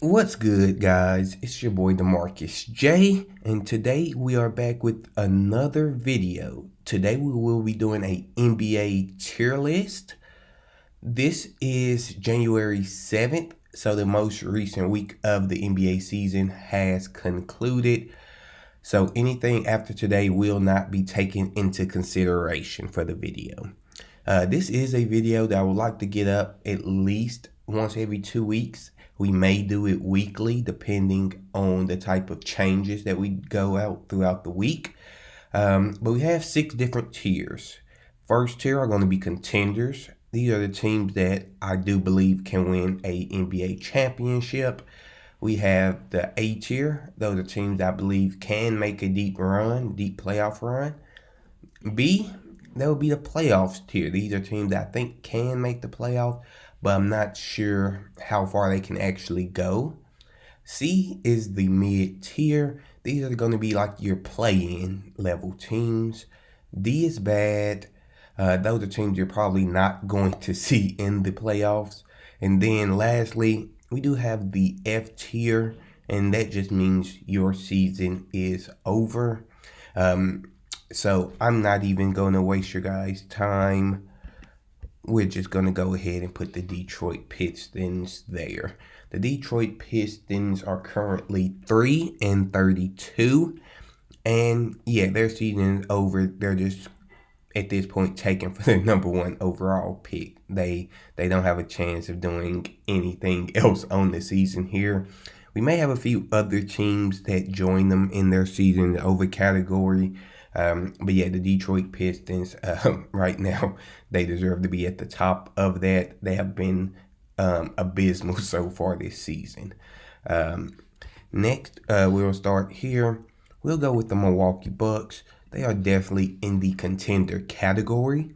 What's good, guys? It's your boy DeMarcus J, and today we are back with another video. Today we will be doing a NBA tier list. This is January 7th, so the most recent week of the NBA season has concluded. So anything after today will not be taken into consideration for the video. This is a video that I would like to get up at least once every 2 weeks. We may do it weekly depending on the type of changes that we go out throughout the week. But we have 6 different tiers. First tier are going to be contenders. These are the teams that I do believe can win a NBA championship. We have the A tier. Those are teams I believe can make a deep playoff run. B, that would be the playoffs tier. These are teams that I think can make the playoff, but I'm not sure how far they can actually go. C is the mid tier. These are going to be like your play-in level teams. D is bad. Those are teams you're probably not going to see in the playoffs. And then lastly, we do have the F tier, and that just means your season is over. So I'm not even going to waste your guys' time. We're just going to go ahead and put the Detroit Pistons there. The Detroit Pistons are currently 3-32. And yeah, their season is over. They're just at this point taken for the number one overall pick. They don't have a chance of doing anything else on the season here. We may have a few other teams that join them in their season over category. But yeah, the Detroit Pistons, right now, they deserve to be at the top of that. They have been abysmal so far this season. Next, we'll start here. We'll go with the Milwaukee Bucks. They are definitely in the contender category.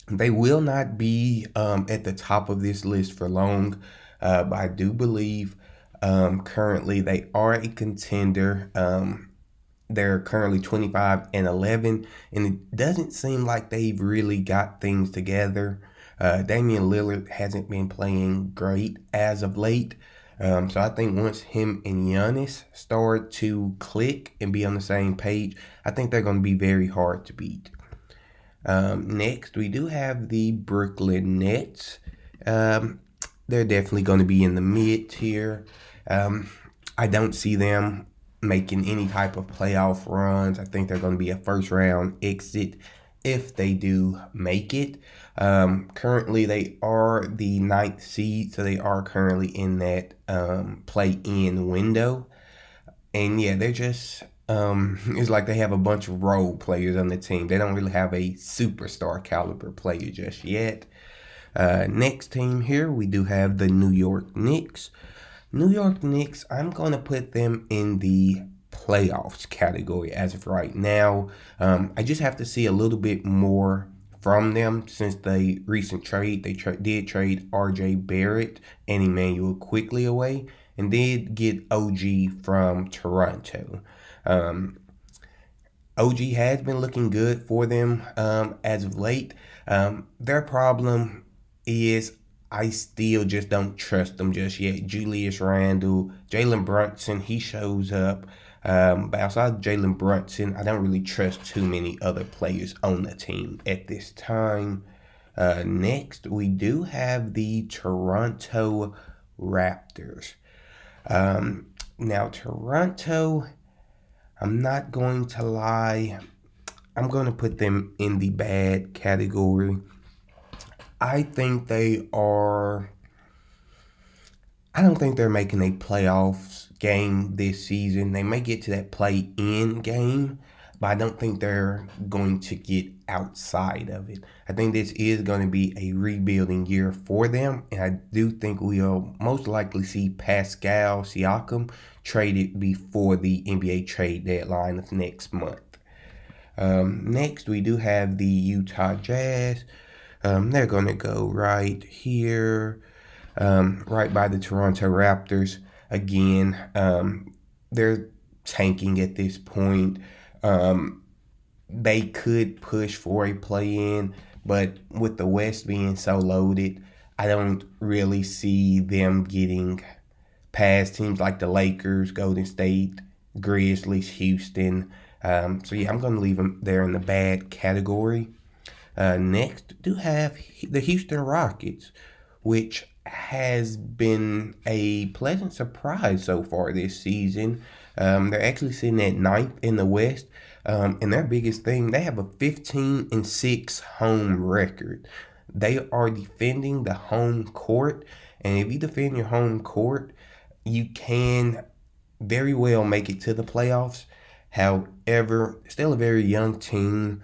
They will not be at the top of this list for long, but I do believe currently they are a contender. They're currently 25-11, and it doesn't seem like they've really got things together. Damian Lillard hasn't been playing great as of late. So I think once him and Giannis start to click and be on the same page, I think they're going to be very hard to beat. Next, we do have the Brooklyn Nets. They're definitely going to be in the mid tier. I don't see them making any type of playoff runs. I think they're going to be a first round exit if they do make it. Currently, they are the 9th seed, so they are currently in that play-in window. And yeah, they're just it's like they have a bunch of role players on the team. They don't really have a superstar caliber player just yet. Next team here, we do have the New York Knicks. New York Knicks, I'm going to put them in the playoffs category as of right now. I just have to see a little bit more from them since the recent trade. They did trade R.J. Barrett and Emmanuel Quickly away, and did get OG from Toronto. OG has been looking good for them as of late. Their problem is I still just don't trust them just yet. Julius Randle, Jalen Brunson, he shows up. But outside of Jalen Brunson, I don't really trust too many other players on the team at this time. Next, we do have the Toronto Raptors. Now, Toronto, I'm not going to lie, I'm going to put them in the bad category. I think they are. I don't think they're making a playoffs game this season. They may get to that play-in game, but I don't think they're going to get outside of it. I think this is going to be a rebuilding year for them, and I do think we'll most likely see Pascal Siakam traded before the NBA trade deadline of next month. Next, we do have the Utah Jazz. They're going to go right here, right by the Toronto Raptors. Again, they're tanking at this point. They could push for a play-in, but with the West being so loaded, I don't really see them getting past teams like the Lakers, Golden State, Grizzlies, Houston. So yeah, I'm going to leave them there in the bad category. Next, do have the Houston Rockets, which has been a pleasant surprise so far this season. They're actually sitting at ninth in the West. And their biggest thing, they have a 15-6 home record. They are defending the home court. And if you defend your home court, you can very well make it to the playoffs. However, still a very young team.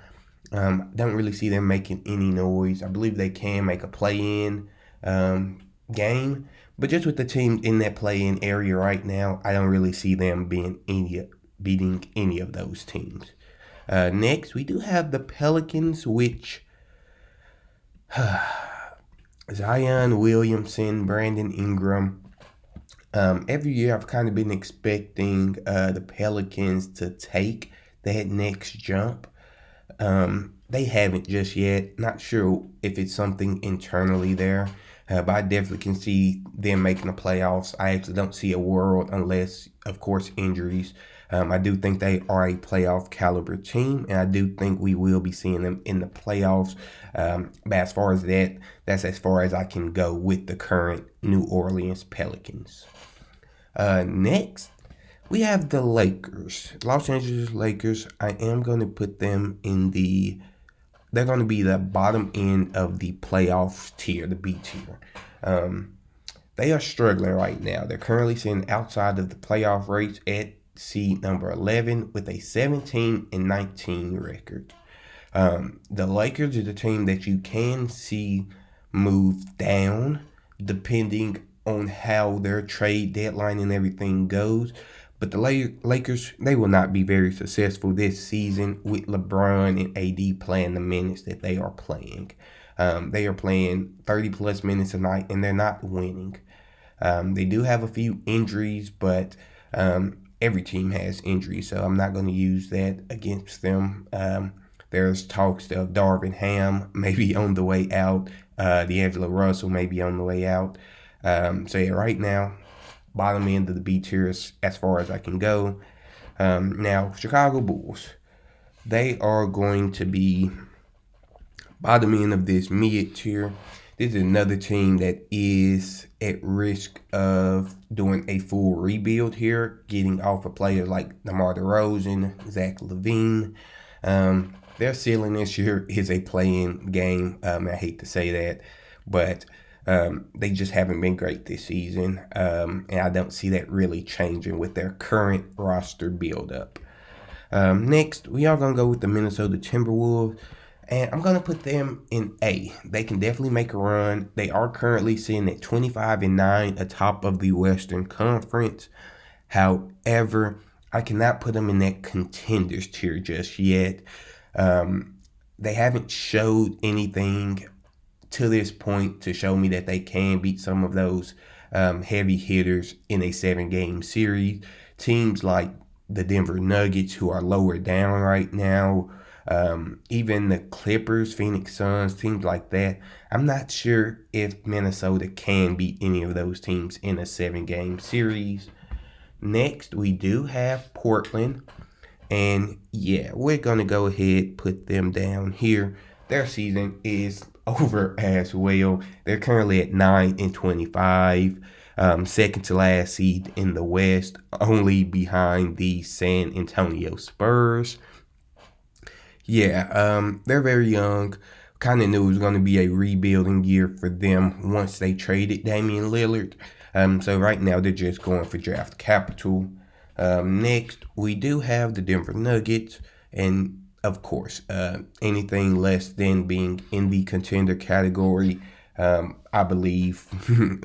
Don't really see them making any noise. I believe they can make a play-in game, but just with the team in that play-in area right now, I don't really see them beating any of those teams. Next, we do have the Pelicans, which Zion Williamson, Brandon Ingram. Every year I've kind of been expecting the Pelicans to take that next jump. They haven't just yet. Not sure if it's something internally there, but I definitely can see them making the playoffs. I actually don't see a world unless, of course, injuries. I do think they are a playoff caliber team, and I do think we will be seeing them in the playoffs. But as far as that, that's as far as I can go with the current New Orleans Pelicans. Next, we have the Lakers, Los Angeles Lakers. I am going to put them in they're going to be the bottom end of the playoff tier, the B tier. They are struggling right now. They're currently sitting outside of the playoff race at seed number 11 with a 17-19 record. The Lakers is a team that you can see move down depending on how their trade deadline and everything goes. But the Lakers, they will not be very successful this season with LeBron and AD playing the minutes that they are playing. They are playing 30-plus minutes a night, and they're not winning. They do have a few injuries, but every team has injuries, so I'm not going to use that against them. There's talks of Darvin Ham maybe on the way out. D'Angelo Russell may be on the way out. So yeah, right now, bottom end of the B tier as far as I can go. Now, Chicago Bulls, they are going to be bottom end of this mid tier. This is another team that is at risk of doing a full rebuild here, getting off of players like DeMar DeRozan, Zach LaVine. Their ceiling this year is a play-in game. I hate to say that, but they just haven't been great this season, and I don't see that really changing with their current roster build-up. Next, we are going to go with the Minnesota Timberwolves, and I'm going to put them in A. They can definitely make a run. They are currently sitting at 25-9 atop of the Western Conference. However, I cannot put them in that contenders tier just yet. They haven't showed anything to this point to show me that they can beat some of those heavy hitters in a 7-game series. Teams like the Denver Nuggets, who are lower down right now, even the Clippers, Phoenix Suns, teams like that. I'm not sure if Minnesota can beat any of those teams in a 7-game series. Next, we do have Portland. And yeah, we're going to go ahead, put them down here. Their season is over as well. They're currently at 9-25, second to last seed in the West, only behind the San Antonio Spurs. Yeah, they're very young. Kind of knew it was going to be a rebuilding year for them once they traded Damian Lillard. So right now they're just going for draft capital. Next, we do have the Denver Nuggets, and of course, anything less than being in the contender category, I believe,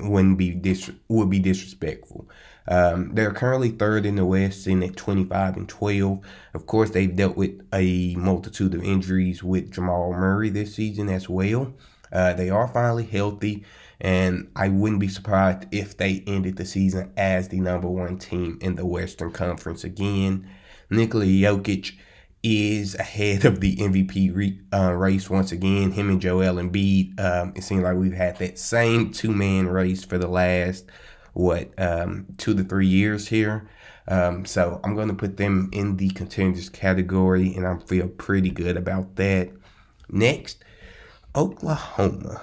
would be disrespectful. They're currently third in the West, sitting at 25-12. Of course, they've dealt with a multitude of injuries with Jamal Murray this season as well. They are finally healthy, and I wouldn't be surprised if they ended the season as the number one team in the Western Conference again. Nikola Jokic is ahead of the MVP race once again. Him and Joel Embiid. It seems like we've had that same two-man race for the last 2 to 3 years here. So I'm going to put them in the contenders category, and I feel pretty good about that. Next, Oklahoma.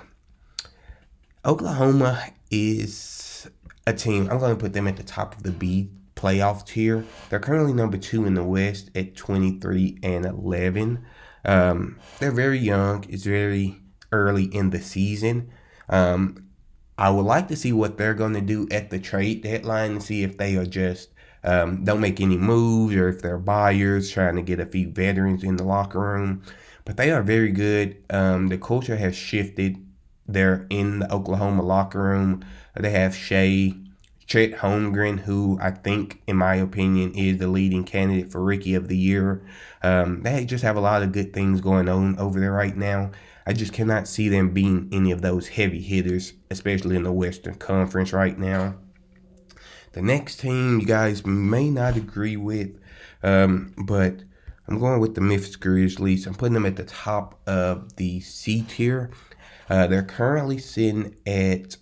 Oklahoma is a team. I'm going to put them at the top of the B playoff tier. They're currently number 2 in the West at 23-11. They're very young. It's very early in the season. I would like to see what they're going to do at the trade deadline and see if they are just don't make any moves, or if they're buyers trying to get a few veterans in the locker room. But they are very good. The culture has shifted. They're in the Oklahoma locker room. They have Chet Holmgren, who I think, in my opinion, is the leading candidate for Rookie of the Year. They just have a lot of good things going on over there right now. I just cannot see them being any of those heavy hitters, especially in the Western Conference right now. The next team you guys may not agree with, but I'm going with the Memphis Grizzlies. I'm putting them at the top of the C tier. They're currently sitting at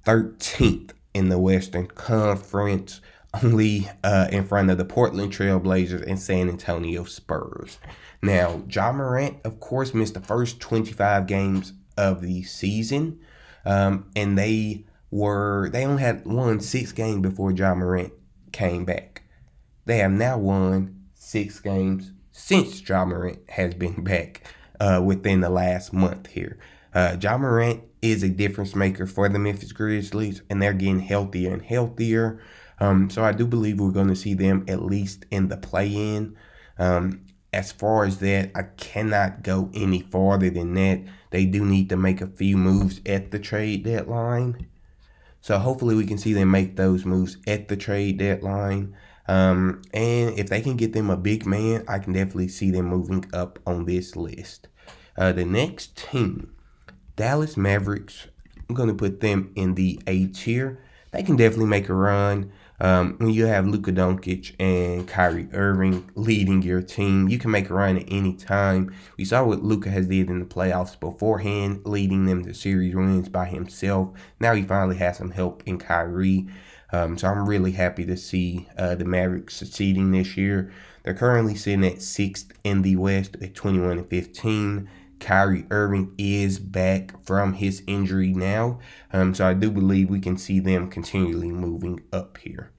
13th in the Western Conference, only in front of the Portland Trail Blazers and San Antonio Spurs. Now, Ja Morant, of course, missed the first 25 games of the season, and they only had won 6 games before Ja Morant came back. They have now won 6 games since Ja Morant has been back within the last month here. Ja Morant is a difference maker for the Memphis Grizzlies, and they're getting healthier and healthier. So I do believe we're going to see them at least in the play-in. As far as that, I cannot go any farther than that. They do need to make a few moves at the trade deadline. So hopefully we can see them make those moves at the trade deadline. And if they can get them a big man, I can definitely see them moving up on this list. The next team, Dallas Mavericks, I'm going to put them in the A tier. They can definitely make a run. When you have Luka Doncic and Kyrie Irving leading your team, you can make a run at any time. We saw what Luka has did in the playoffs beforehand, leading them to series wins by himself. Now he finally has some help in Kyrie. So I'm really happy to see the Mavericks succeeding this year. They're currently sitting at 6th in the West at 21-15. Kyrie Irving is back from his injury now. So I do believe we can see them continually moving up here.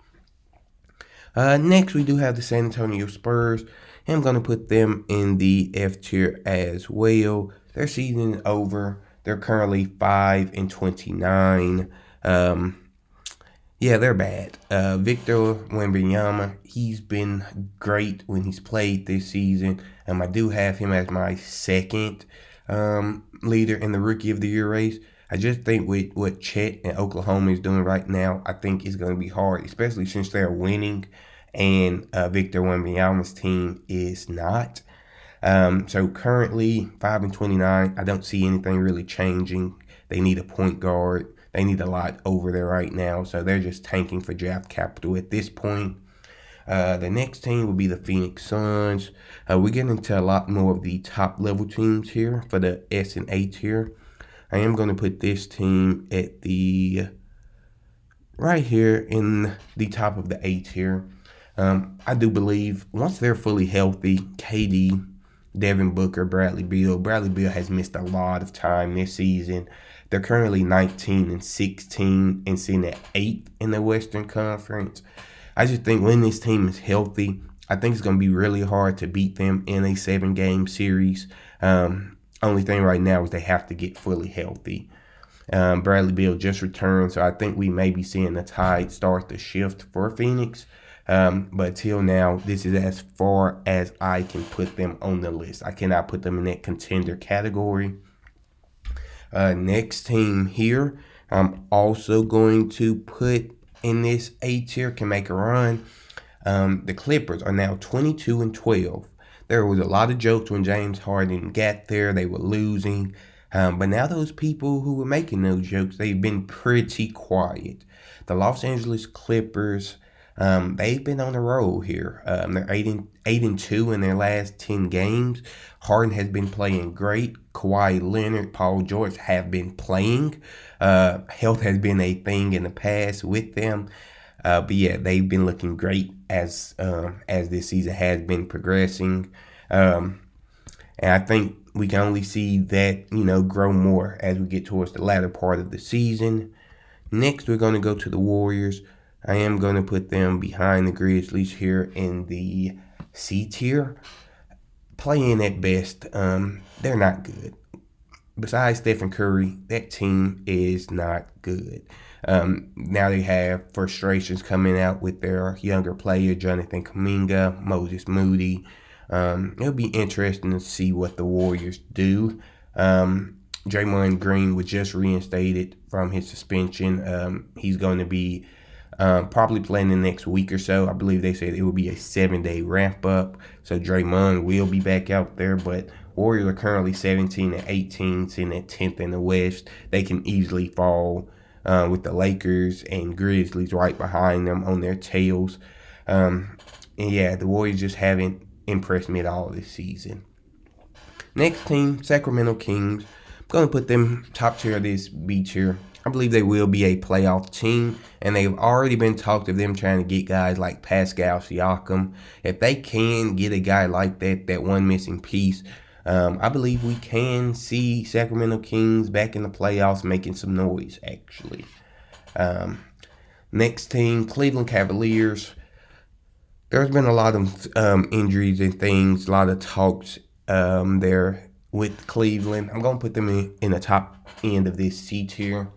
Next, we do have the San Antonio Spurs. And I'm going to put them in the F tier as well. Their season is over. They're currently 5-29. Yeah, they're bad. Victor Wembanyama, he's been great when he's played this season. I do have him as my second leader in the Rookie of the Year race. I just think with what Chet and Oklahoma is doing right now, I think it's going to be hard, especially since they're winning and Victor Wembanyama's team is not. So currently 5-29. I don't see anything really changing. They need a point guard. They need a lot over there right now, so they're just tanking for draft capital at this point. The next team will be the Phoenix Suns. We're getting into a lot more of the top level teams here for the S and A tier. I am going to put this team at the right here in the top of the A tier. I do believe once they're fully healthy, KD, Devin Booker, Bradley Beal has missed a lot of time this season. They're currently 19-16 and sitting at 8th in the Western Conference. I just think when this team is healthy, I think it's going to be really hard to beat them in a 7-game series. Only thing right now is they have to get fully healthy. Bradley Beal just returned, so I think we may be seeing the tide start to shift for Phoenix. But till now, this is as far as I can put them on the list. I cannot put them in that contender category. Next team here, I'm also going to put in this A tier, can make a run. The Clippers are now 22-12. There was a lot of jokes when James Harden got there. They were losing. But now those people who were making those jokes, they've been pretty quiet. The Los Angeles Clippers, They've been on a roll here. They're 8-2 in their last 10 games. Harden has been playing great. Kawhi Leonard, Paul George have been playing. Health has been a thing in the past with them. But yeah, they've been looking great as this season has been progressing. And I think we can only see that, grow more as we get towards the latter part of the season. Next, we're going to go to the Warriors. I am going to put them behind the Grizzlies here in the C tier. Playing at best, they're not good. Besides Stephen Curry, that team is not good. Now they have frustrations coming out with their younger player, Jonathan Kuminga, Moses Moody. It'll be interesting to see what the Warriors do. Draymond Green was just reinstated from his suspension. He's going to be probably playing the next week or so. I believe they said it will be a 7-day ramp up. So Draymond will be back out there, but Warriors are currently 17-18, sitting at 10th in the West. They can easily fall with the Lakers and Grizzlies right behind them on their tails. And yeah, the Warriors just haven't impressed me at all this season. Next team, Sacramento Kings. I'm going to put them top tier of this B tier. I believe they will be a playoff team, and they've already been talked of them trying to get guys like Pascal Siakam. If they can get a guy like that one missing piece, I believe we can see Sacramento Kings back in the playoffs making some noise, actually. Next team, Cleveland Cavaliers. There's been a lot of injuries and things, a lot of talks there with Cleveland. I'm going to put them in the top end of this C tier.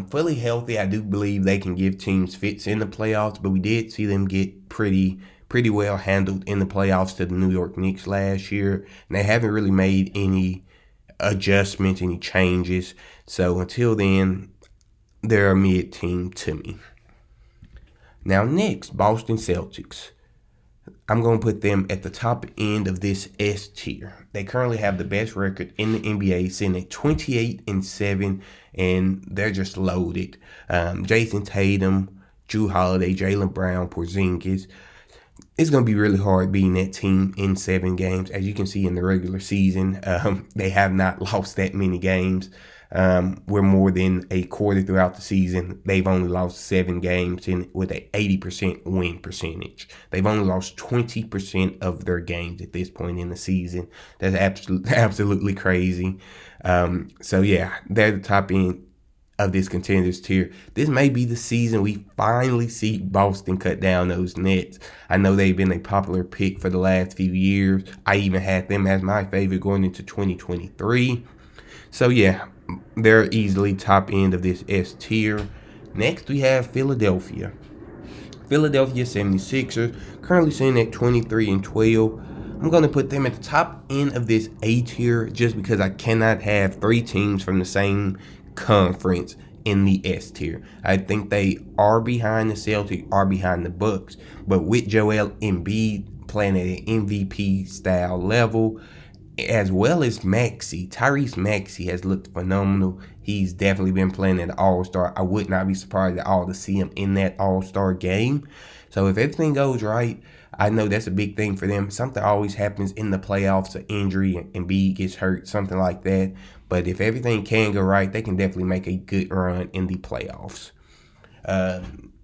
Fully healthy, I do believe they can give teams fits in the playoffs, but we did see them get pretty well handled in the playoffs to the New York Knicks last year, and they haven't really made any adjustments, any changes. So until then, they're a mid team to me. Now next, Boston Celtics. I'm going to put them at the top end of this S tier. They currently have the best record in the NBA, sitting at 28-7, and they're just loaded. Jason Tatum, Jrue Holiday, Jaylen Brown, Porzingis. It's going to be really hard beating that team in 7 games. As you can see in the regular season, they have not lost that many games. We're more than a quarter throughout the season. They've only lost 7 games with an 80% win percentage. They've only lost 20% of their games at this point in the season. That's absolutely crazy. So yeah, they're the top end of this contenders tier. This may be the season we finally see Boston cut down those nets. I know they've been a popular pick for the last few years. I even had them as my favorite going into 2023. So yeah, they're easily top end of this S tier. Next, we have Philadelphia. Philadelphia 76ers, currently sitting at 23-12. I'm going to put them at the top end of this A tier just because I cannot have 3 teams from the same conference in the S tier. I think they are behind the Celtics, are behind the Bucks, but with Joel Embiid playing at an MVP style level, as well as Tyrese Maxey has looked phenomenal. He's definitely been playing at All-Star. I would not be surprised at all to see him in that All-Star game. So if everything goes right, I know that's a big thing for them. Something always happens in the playoffs, an injury, and Embiid gets hurt, something like that. But if everything can go right, they can definitely make a good run in the playoffs.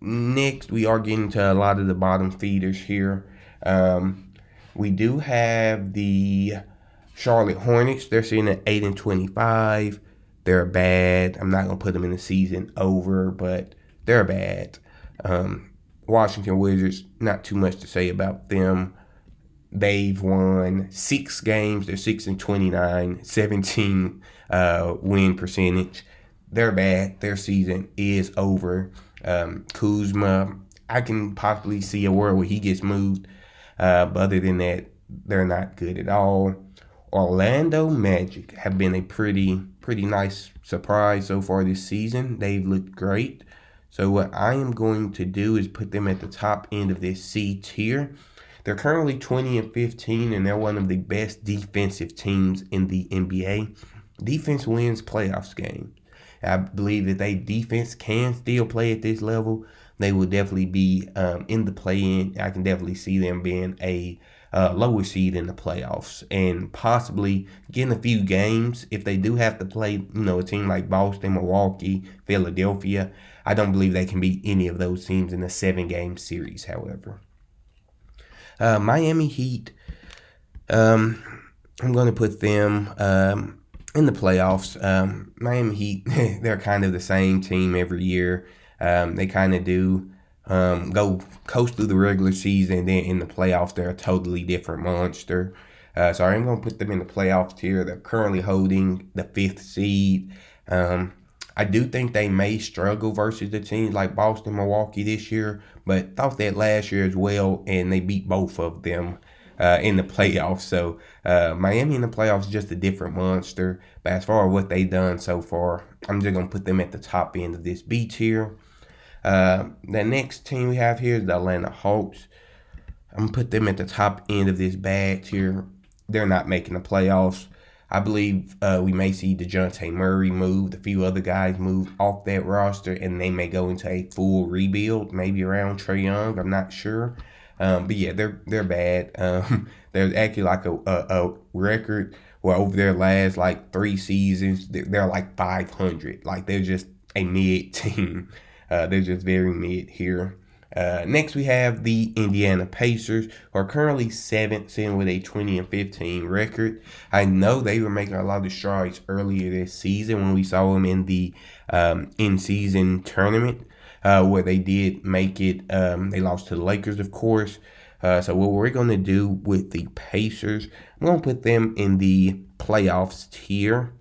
Next, we are getting to a lot of the bottom feeders here. We do have the Charlotte Hornets. They're sitting at 8-25. They're bad. I'm not going to put them in the season over, but they're bad. Washington Wizards, not too much to say about them. They've won 6 games. They're 6-29, 17 win percentage. They're bad. Their season is over. Kuzma, I can possibly see a world where he gets moved. But other than that, they're not good at all. Orlando Magic have been a pretty nice surprise so far this season. They've looked great. So what I am going to do is put them at the top end of this C tier. They're currently 20-15, and they're one of the best defensive teams in the NBA. Defense wins playoffs games. I believe that they defense can still play at this level. they will definitely be in the play-in. I can definitely see them being a lower seed in the playoffs and possibly getting a few games. If they do have to play, a team like Boston, Milwaukee, Philadelphia, I don't believe they can beat any of those teams in a 7-game series, however. Miami Heat, I'm going to put them in the playoffs. Miami Heat, they're kind of the same team every year. They kind of do go coast through the regular season, and then in the playoffs, they're a totally different monster. So I'm going to put them in the playoffs tier. They're currently holding the 5th seed. I do think they may struggle versus the teams like Boston, Milwaukee this year, but thought that last year as well, and they beat both of them in the playoffs. So Miami in the playoffs is just a different monster. But as far as what they've done so far, I'm just going to put them at the top end of this B tier. The next team we have here is the Atlanta Hawks. I'm going to put them at the top end of this bad tier. They're not making the playoffs. I believe we may see DeJounte Murray moved, a few other guys moved off that roster, and they may go into a full rebuild, maybe around Trae Young. I'm not sure. But yeah, they're bad. There's actually like a record where over their last like 3 seasons, they're like 500. Like they're just a mid team. They're just very mid here. Next, we have the Indiana Pacers, who are currently 7th, sitting with a 20-15 record. I know they were making a lot of strides earlier this season when we saw them in the in-season tournament, where they did make it. They lost to the Lakers, of course. So what we're going to do with the Pacers, I'm going to put them in the playoffs tier.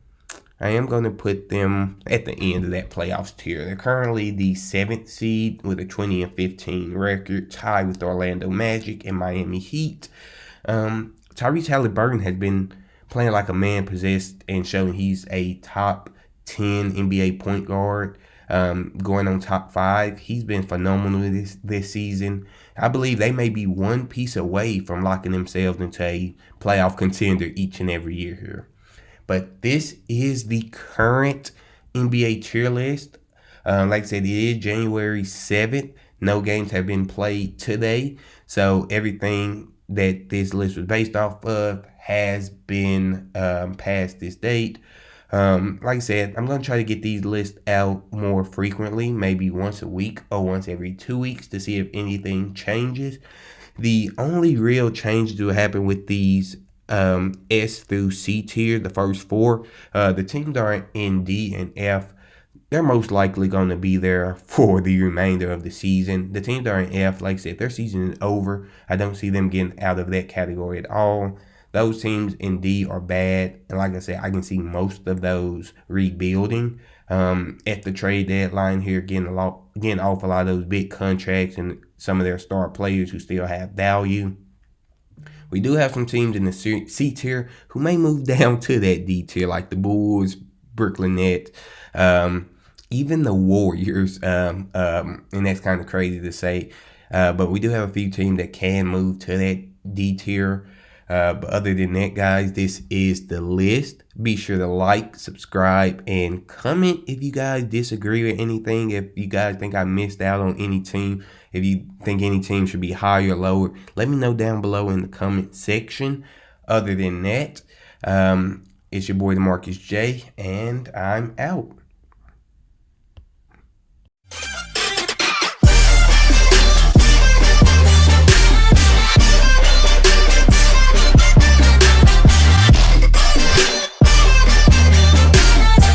I am going to put them at the end of that playoffs tier. They're currently the 7th seed with a 20-15 record, tied with Orlando Magic and Miami Heat. Tyrese Halliburton has been playing like a man possessed and showing he's a top 10 NBA point guard, going on top 5. He's been phenomenal this season. I believe they may be one piece away from locking themselves into a playoff contender each and every year here. But this is the current NBA tier list. Like I said, it is January 7th. No games have been played today. So everything that this list was based off of has been past this date. Like I said, I'm going to try to get these lists out more frequently, maybe once a week or once every 2 weeks to see if anything changes. The only real change that will happen with these S through C tier, the first 4, the teams that are in D and F, they're most likely going to be there for the remainder of the season. The teams that are in F, like I said, their season is over. I don't see them getting out of that category at all. Those teams in D are bad, and like I said, I can see most of those rebuilding at the trade deadline here, getting off a lot of those big contracts and some of their star players who still have value. We do have some teams in the C tier who may move down to that D tier, like the Bulls, Brooklyn Nets, even the Warriors, and that's kind of crazy to say. But we do have a few teams that can move to that D tier. But other than that, guys, this is the list. Be sure to like, subscribe, and comment if you guys disagree with anything. If you guys think I missed out on any team, if you think any team should be higher or lower, let me know down below in the comment section. Other than that, it's your boy, DeMarcus J, and I'm out.